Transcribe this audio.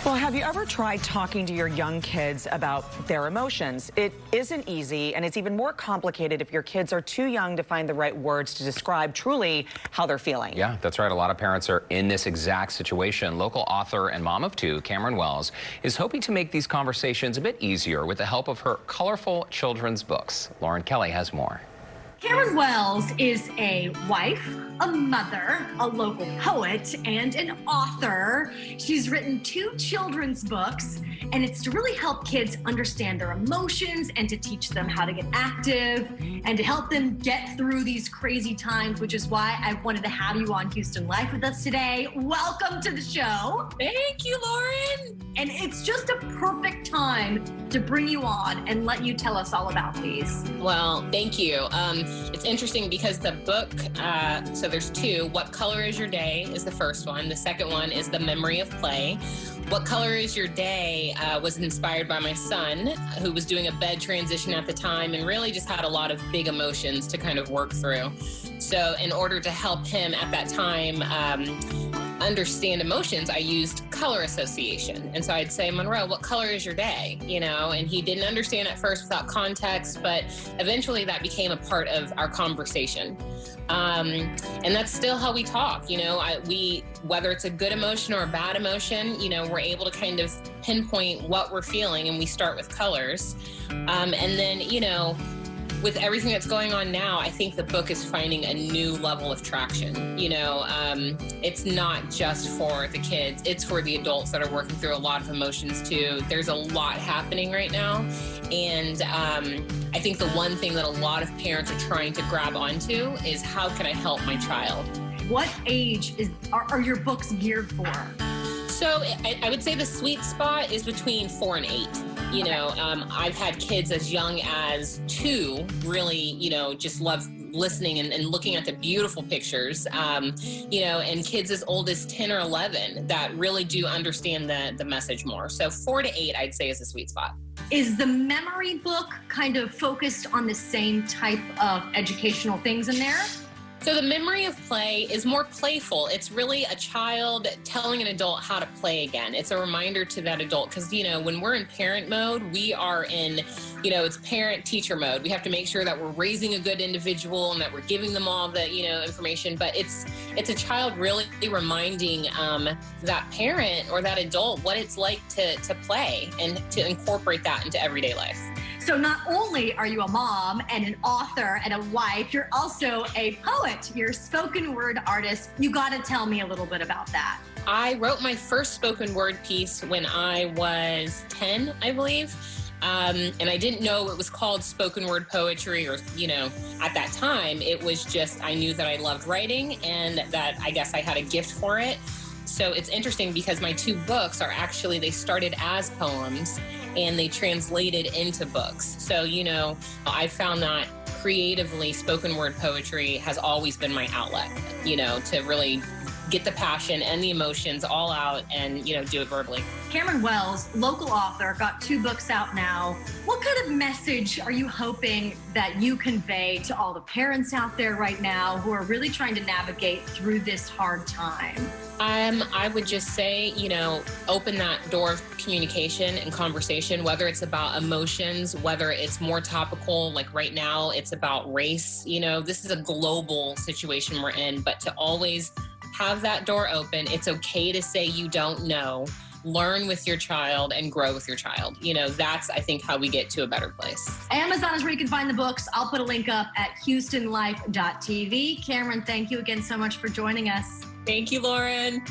Well, have you ever tried talking to your young kids about their emotions? It isn't easy, and it's even more complicated if your kids are too young to find the right words to describe truly how they're feeling. Yeah, that's right. A lot of parents are in this exact situation. Local author and mom of two, Camryn Wells, is hoping to make these conversations a bit easier with the help of her colorful children's books. Lauren Kelly has more. Camryn Wells is a wife, a mother, a local poet, and an author. She's written 2 children's books, and it's to really help kids understand their emotions and to teach them how to get active and to help them get through these crazy times, which is why I wanted to have you on Houston Life with us today. Welcome to the show. Thank you, Lauren. And it's just a perfect time to bring you on and let you tell us all about these. Well, thank you. It's interesting because the book, so there's 2. What Color Is Your Day is the first one. The second one is The Memory of Play. What Color Is Your Day was inspired by my son, who was doing a bed transition at the time and really just had a lot of big emotions to kind of work through. So in order to help him at that time understand emotions, I used color association. And so I'd say, Monroe, what color is your day? You know, and he didn't understand at first without context, but eventually that became a part of our conversation. And that's still how we talk. You know, whether it's a good emotion or a bad emotion, you know, we're able to kind of pinpoint what we're feeling, and we start with colors. And then, you know, with everything that's going on now, I think the book is finding a new level of traction. You know, it's not just for the kids, it's for the adults that are working through a lot of emotions too. There's a lot happening right now. And I think the one thing that a lot of parents are trying to grab onto is, how can I help my child? What age are your books geared for? So I would say the sweet spot is between 4 and 8. You know, I've had kids as young as 2 really, you know, just love listening and looking at the beautiful pictures, you know, and kids as old as 10 or 11 that really do understand the message more. So 4 to 8, I'd say, is the sweet spot. Is the memory book kind of focused on the same type of educational things in there? So the Memory of Play is more playful. It's really a child telling an adult how to play again. It's a reminder to that adult, because, you know, when we're in parent mode, we are in, you know, it's parent-teacher mode. We have to make sure that we're raising a good individual and that we're giving them all the, you know, information. But it's a child really reminding that parent or that adult what it's like to play and to incorporate that into everyday life. So not only are you a mom and an author and a wife, you're also a poet. You're a spoken word artist. You got to tell me a little bit about that. I wrote my first spoken word piece when I was 10, I believe. And I didn't know it was called spoken word poetry, or, you know, at that time, it was just, I knew that I loved writing and that I guess I had a gift for it. So it's interesting because my 2 books are actually, they started as poems and they translated into books. So, you know, I found that creatively spoken word poetry has always been my outlet, you know, to really get the passion and the emotions all out and, you know, do it verbally. Camryn Wells, local author, got 2 books out now. What kind of message are you hoping that you convey to all the parents out there right now who are really trying to navigate through this hard time? I would just say, you know, open that door of communication and conversation, whether it's about emotions, whether it's more topical, like right now, it's about race. You know, this is a global situation we're in, but to always have that door open. It's okay to say you don't know. Learn with your child and grow with your child. You know, that's, I think, how we get to a better place. Amazon is where you can find the books. I'll put a link up at houstonlife.tv. Camryn, thank you again so much for joining us. Thank you, Lauren.